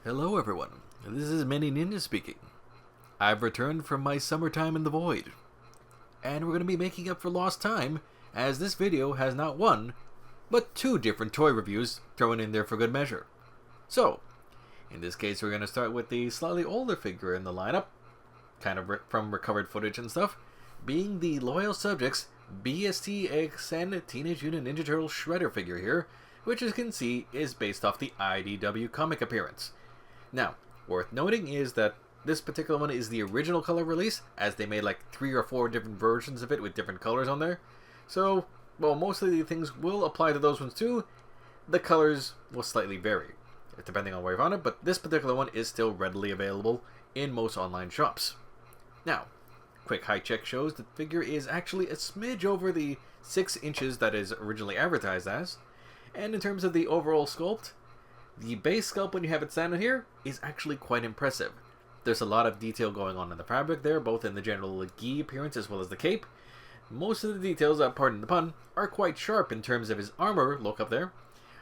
Hello everyone, this is Mini Ninja speaking. I've returned from my summertime in the void, and we're going to be making up for lost time, as this video has not one, but two different toy reviews thrown in there for good measure. So, in this case we're going to start with the slightly older figure in the lineup, kind of from recovered footage and stuff, being the loyal subjects BST AXN Teenage Mutant Ninja Turtle Shredder figure here, which as you can see is based off the IDW comic appearance. Now, worth noting is that this particular one is the original color release, as they made like 3 or 4 different versions of it with different colors on there. So, while most of the things will apply to those ones too, the colors will slightly vary, depending on where you found it, but this particular one is still readily available in most online shops. Now, quick height check shows the figure is actually a smidge over the 6 inches that is originally advertised as, and in terms of the overall sculpt, the base sculpt when you have it standing here is actually quite impressive. There's a lot of detail going on in the fabric there, both in the general gi appearance as well as the cape. Most of the details, pardon the pun, are quite sharp in terms of his armor look up there,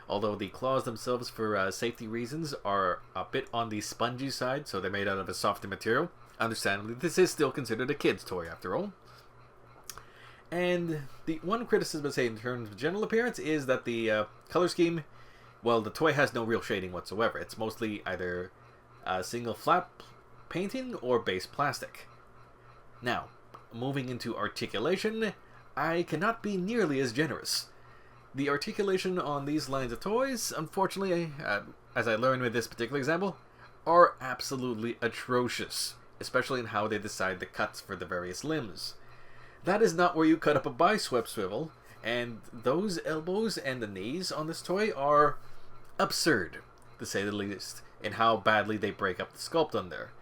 although the claws themselves for safety reasons are a bit on the spongy side, so they're made out of a softer material. Understandably, this is still considered a kid's toy after all. And the one criticism I'd say in terms of general appearance is that the color scheme, well, the toy has no real shading whatsoever. It's mostly either single flat painting or base plastic. Now, moving into articulation, I cannot be nearly as generous. The articulation on these lines of toys, unfortunately, as I learned with this particular example, are absolutely atrocious, especially in how they decide the cuts for the various limbs. That is not where you cut up a bicep swivel, and those elbows and the knees on this toy are absurd, to say the least, in how badly they break up the sculpt on there.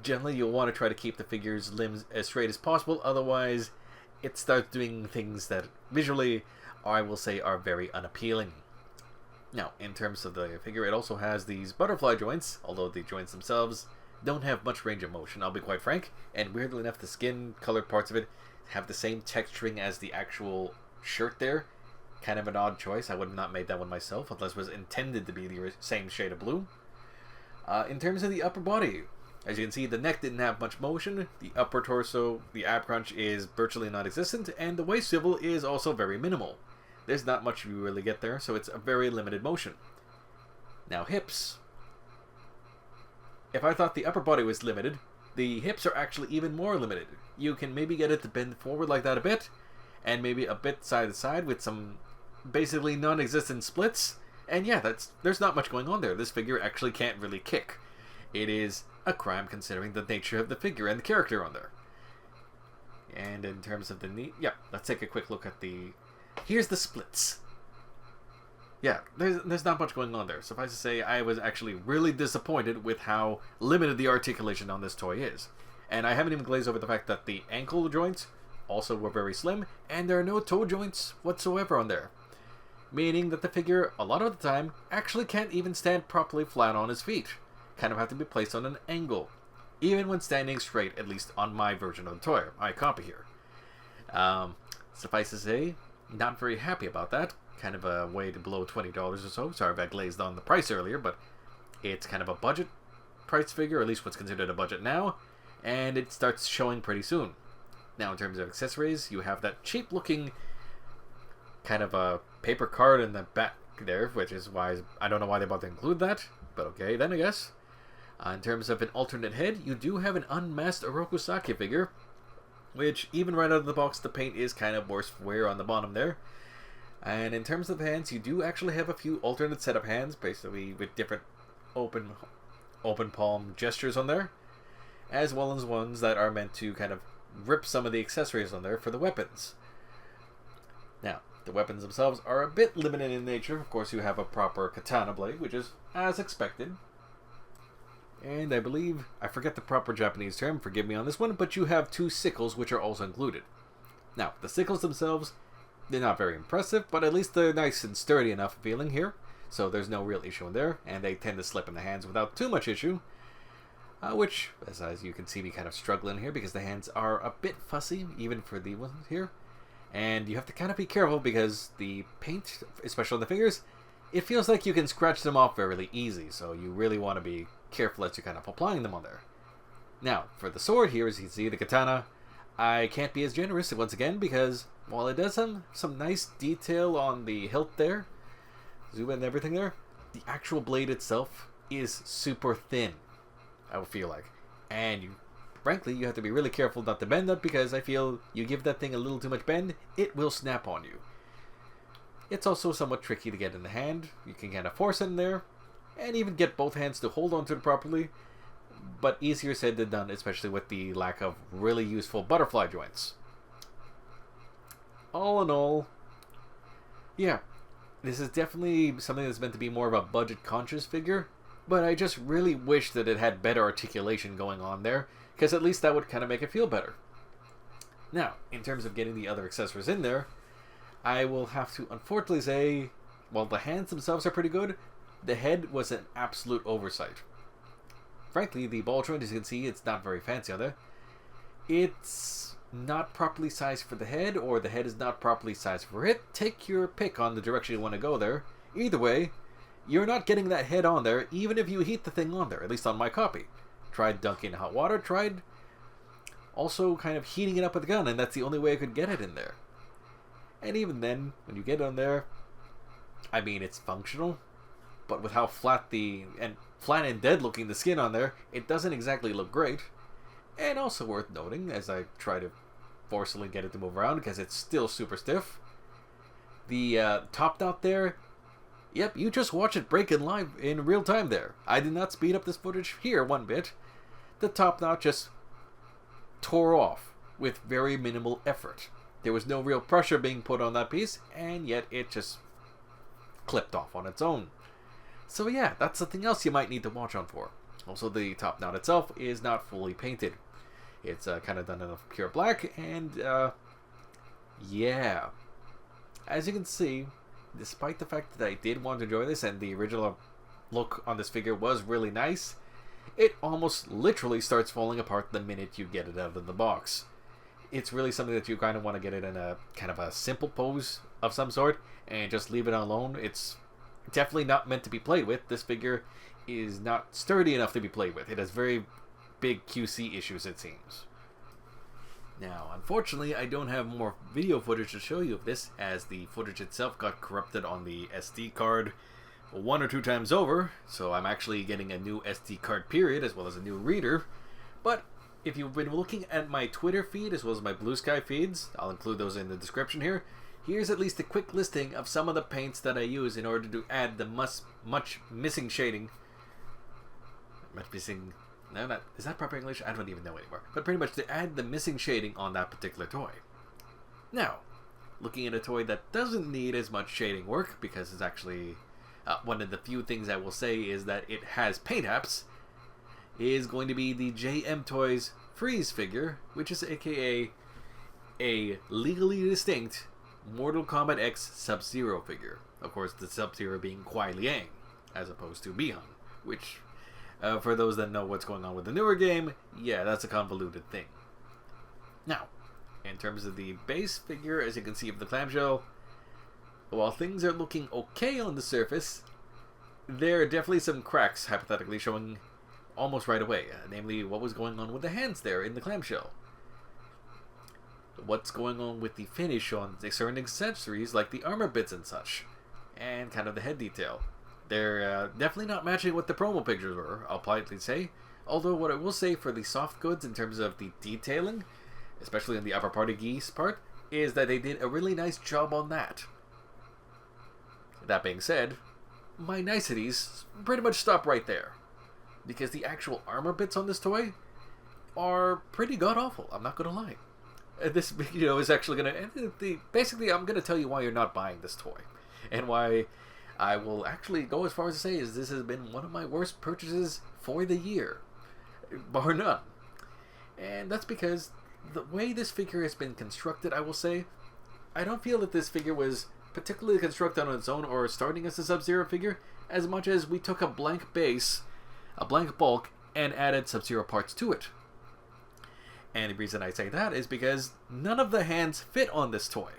Generally, you'll want to try to keep the figure's limbs as straight as possible, otherwise it starts doing things that visually, I will say, are very unappealing. Now, in terms of the figure, it also has these butterfly joints, although the joints themselves don't have much range of motion, I'll be quite frank, and weirdly enough, the skin-colored parts of it have the same texturing as the actual shirt there. Kind of an odd choice. I would have not made that one myself, unless it was intended to be the same shade of blue. In terms of the upper body, as you can see, the neck didn't have much motion, the upper torso, the ab crunch is virtually non-existent, and the waist swivel is also very minimal. There's not much you really get there, so it's a very limited motion. Now hips. If I thought the upper body was limited, the hips are actually even more limited. You can maybe get it to bend forward like that a bit, and maybe a bit side to side with some basically non-existent splits, and yeah, there's not much going on there. This figure actually can't really kick. It is a crime considering the nature of the figure and the character on there. And in terms of the knee, yeah, let's take a quick look at here's the splits. Yeah, there's not much going on there. Suffice to say, I was actually really disappointed with how limited the articulation on this toy is. And I haven't even glazed over the fact that the ankle joints also were very slim, and there are no toe joints whatsoever on there. Meaning that the figure, a lot of the time, actually can't even stand properly flat on his feet. Kind of have to be placed on an angle. Even when standing straight, at least on my version of the toy, my copy here. Suffice to say, not very happy about that. Kind of a way to below $20 or so. Sorry if I glazed on the price earlier, but it's kind of a budget price figure, or at least what's considered a budget now, and it starts showing pretty soon. Now, in terms of accessories, you have that cheap-looking kind of a paper card in the back there, which is why I don't know why they bothered to include that, but okay, then I guess. In terms of an alternate head, you do have an unmasked Orokusaki figure, which, even right out of the box, the paint is kind of worse wear on the bottom there. And in terms of the hands, you do actually have a few alternate set of hands, basically with different open palm gestures on there, as well as ones that are meant to kind of rip some of the accessories on there for the weapons. Now, the weapons themselves are a bit limited in nature. Of course, you have a proper katana blade, which is as expected. And I believe, I forget the proper Japanese term, forgive me on this one, but you have 2 sickles, which are also included. Now, the sickles themselves, they're not very impressive, but at least they're nice and sturdy enough feeling here, so there's no real issue in there, and they tend to slip in the hands without too much issue, which, as you can see me kind of struggling here, because the hands are a bit fussy, even for the ones here, and you have to kind of be careful because the paint, especially on the fingers, it feels like you can scratch them off very easy, so you really want to be careful as you're kind of applying them on there. Now, for the sword here, as you can see, the katana, I can't be as generous once again because while it does have some nice detail on the hilt there, zoom in and everything there, the actual blade itself is super thin, I would feel like. And frankly, you have to be really careful not to bend that because I feel you give that thing a little too much bend, it will snap on you. It's also somewhat tricky to get in the hand. You can kind of force it in there and even get both hands to hold onto it properly, but easier said than done, especially with the lack of really useful butterfly joints. All in all, yeah, this is definitely something that's meant to be more of a budget-conscious figure, but I just really wish that it had better articulation going on there, because at least that would kind of make it feel better. Now, in terms of getting the other accessories in there, I will have to unfortunately say, while the hands themselves are pretty good, the head was an absolute oversight. Frankly, the ball joint, as you can see, it's not very fancy on there. It's not properly sized for the head, or the head is not properly sized for it. Take your pick on the direction you want to go there. Either way, you're not getting that head on there, even if you heat the thing on there, at least on my copy. Tried dunking in hot water, tried also kind of heating it up with a gun, and that's the only way I could get it in there. And even then, when you get on there, I mean, it's functional, but with how flat and dead looking the skin on there, it doesn't exactly look great. And also worth noting, as I try to forcibly get it to move around because it's still super stiff, the top knot there, yep, you just watch it break in real time there. I did not speed up this footage here one bit. The top knot just tore off with very minimal effort. There was no real pressure being put on that piece, and yet it just clipped off on its own. So yeah, that's something else you might need to watch on for. Also, the top knot itself is not fully painted. It's kind of done in a pure black, and yeah. As you can see, despite the fact that I did want to enjoy this, and the original look on this figure was really nice, it almost literally starts falling apart the minute you get it out of the box. It's really something that you kind of want to get it in a kind of a simple pose of some sort, and just leave it alone. It's definitely not meant to be played with. This figure is not sturdy enough to be played with. It has very big QC issues, it seems. Now, unfortunately, I don't have more video footage to show you of this, as the footage itself got corrupted on the SD card 1 or 2 times over, so I'm actually getting a new SD card period as well as a new reader. But if you've been looking at my Twitter feed as well as my Blue Sky feeds, I'll include those in the description here. Here's at least a quick listing of some of the paints that I use in order to add the much missing shading. No, not, is that proper English? I don't even know anymore. But pretty much to add the missing shading on that particular toy. Now, looking at a toy that doesn't need as much shading work, because it's actually one of the few things I will say is that it has paint apps, is going to be the JMToys Freeze figure, which is aka a legally distinct Mortal Kombat X Sub Zero figure. Of course, the Sub Zero being Kuai Liang, as opposed to Bi-Han, which, for those that know what's going on with the newer game, yeah, that's a convoluted thing. Now, in terms of the base figure, as you can see of the clamshell, while things are looking okay on the surface, there are definitely some cracks, hypothetically, showing almost right away. Namely, what was going on with the hands there in the clamshell. What's going on with the finish on certain accessories like the armor bits and such, and kind of the head detail. They're definitely not matching what the promo pictures were, I'll politely say. Although what I will say for the soft goods in terms of the detailing, especially in the upper part of Geese part, is that they did a really nice job on that. That being said, my niceties pretty much stop right there, because the actual armor bits on this toy are pretty god-awful, I'm not gonna lie. This video is actually gonna... Basically, I'm gonna tell you why you're not buying this toy, and why I will actually go as far as to say is this has been one of my worst purchases for the year, bar none. And that's because the way this figure has been constructed, I will say, I don't feel that this figure was particularly constructed on its own or starting as a Sub-Zero figure, as much as we took a blank base, a blank bulk, and added Sub-Zero parts to it. And the reason I say that is because none of the hands fit on this toy.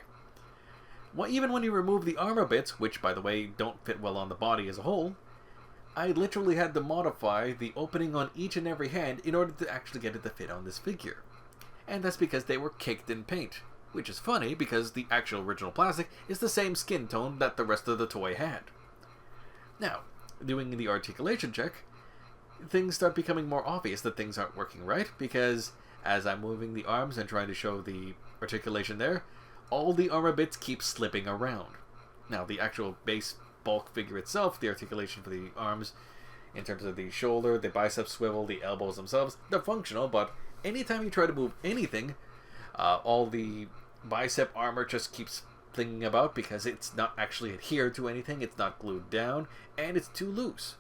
Well, even when you remove the armor bits, which by the way don't fit well on the body as a whole, I literally had to modify the opening on each and every hand in order to actually get it to fit on this figure. And that's because they were caked in paint, which is funny because the actual original plastic is the same skin tone that the rest of the toy had. Now, doing the articulation check, things start becoming more obvious that things aren't working right, because as I'm moving the arms and trying to show the articulation there, all the armor bits keep slipping around. Now, the actual base bulk figure itself, the articulation for the arms, in terms of the shoulder, the bicep swivel, the elbows themselves, they're functional, but anytime you try to move anything, all the bicep armor just keeps flinging about because it's not actually adhered to anything, it's not glued down, and it's too loose.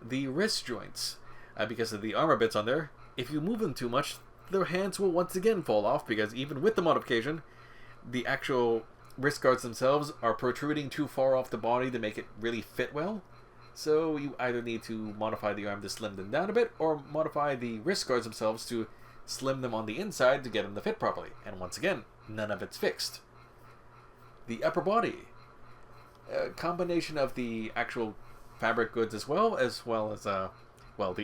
The wrist joints, because of the armor bits on there, if you move them too much, their hands will once again fall off, because even with the modification, the actual wrist guards themselves are protruding too far off the body to make it really fit well. So you either need to modify the arm to slim them down a bit, or modify the wrist guards themselves to slim them on the inside to get them to fit properly. And once again, none of it's fixed. The upper body, a combination of the actual fabric goods as well as the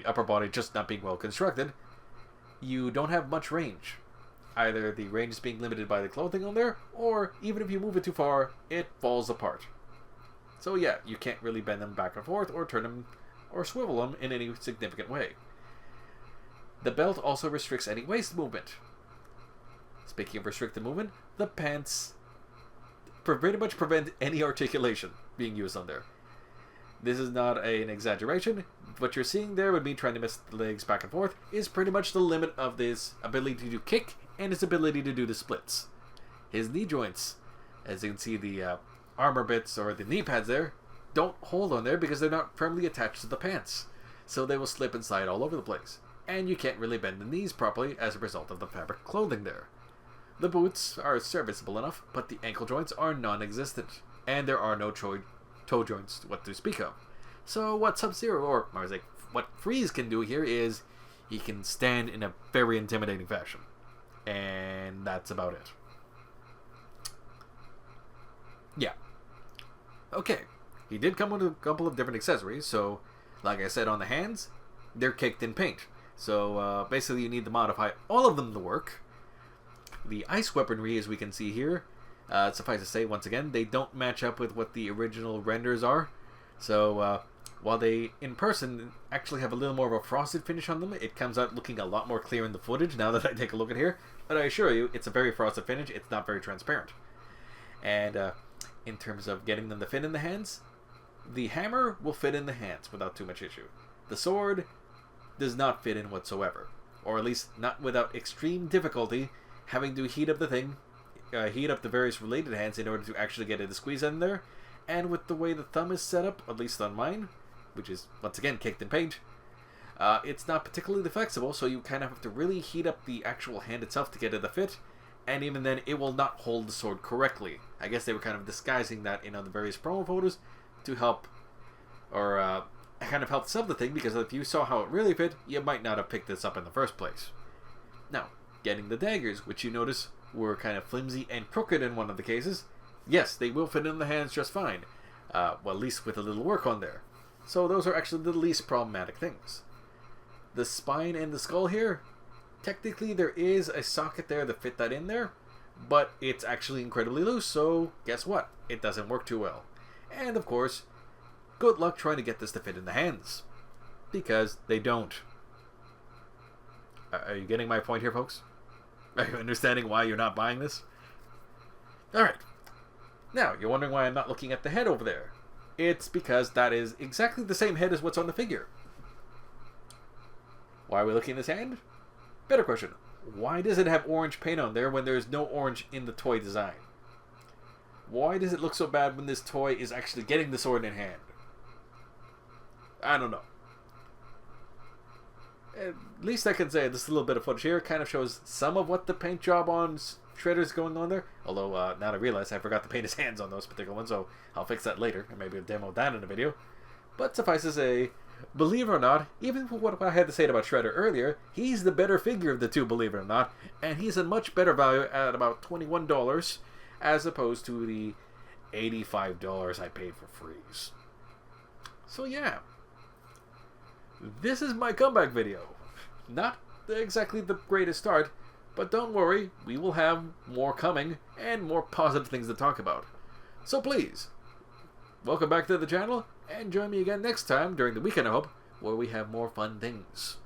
upper body just not being well constructed, you don't have much range. Either the range is being limited by the clothing on there, or even if you move it too far, it falls apart. So yeah, you can't really bend them back and forth, or turn them, or swivel them in any significant way. The belt also restricts any waist movement. Speaking of restricted movement, the pants pretty much prevent any articulation being used on there. This is not an exaggeration. What you're seeing there with me trying to miss the legs back and forth is pretty much the limit of this ability to kick and his ability to do the splits. His knee joints, as you can see the armor bits or the knee pads there, don't hold on there because they're not firmly attached to the pants. So they will slip and slide all over the place. And you can't really bend the knees properly as a result of the fabric clothing there. The boots are serviceable enough, but the ankle joints are non-existent. And there are no toe joints what to speak of. So what Sub Zero, or I was like, what Freeze can do here is he can stand in a very intimidating fashion. And that's about it. Yeah. Okay. He did come with a couple of different accessories, so like I said on the hands, they're caked in paint. So basically you need to modify all of them to work. The ice weaponry, as we can see here, suffice to say, once again, they don't match up with what the original renders are. So while they, in person, actually have a little more of a frosted finish on them, it comes out looking a lot more clear in the footage now that I take a look at here. But I assure you, it's a very frosted finish. It's not very transparent. And in terms of getting them to fit in the hands, the hammer will fit in the hands without too much issue. The sword does not fit in whatsoever. Or at least not without extreme difficulty, having to heat up the thing, heat up the various related hands in order to actually get it to squeeze in there. And with the way the thumb is set up, at least on mine, which is once again caked in paint, it's not particularly flexible, so you kind of have to really heat up the actual hand itself to get it to fit, and even then it will not hold the sword correctly. I guess they were kind of disguising that in the various promo photos to help, or kind of help sell the thing, because if you saw how it really fit, you might not have picked this up in the first place. Now, getting the daggers, which you notice were kind of flimsy and crooked in one of the cases, yes, they will fit in the hands just fine. Well, at least with a little work on there. So those are actually the least problematic things. The spine and the skull here, technically there is a socket there to fit that in there, but it's actually incredibly loose, so guess what? It doesn't work too well. And of course, good luck trying to get this to fit in the hands, because they don't. Are you getting my point here, folks? Are you understanding why you're not buying this? Alright. Now, you're wondering why I'm not looking at the head over there. It's because that is exactly the same head as what's on the figure. Why are we looking at this hand? Better question. Why does it have orange paint on there when there's no orange in the toy design? Why does it look so bad when this toy is actually getting the sword in hand? I don't know. At least I can say this little bit of footage here kind of shows some of what the paint job on Shredder's going on there. Although, now I realize I forgot to paint his hands on those particular ones, so I'll fix that later, and maybe I'll demo that in a video. But suffice to say, believe it or not, even for what I had to say about Shredder earlier, he's the better figure of the two, believe it or not, and he's a much better value at about $21, as opposed to the $85 I paid for Freeze. So yeah, this is my comeback video. Not exactly the greatest start, but don't worry, we will have more coming and more positive things to talk about. So please, welcome back to the channel and join me again next time during the weekend, I hope, where we have more fun things.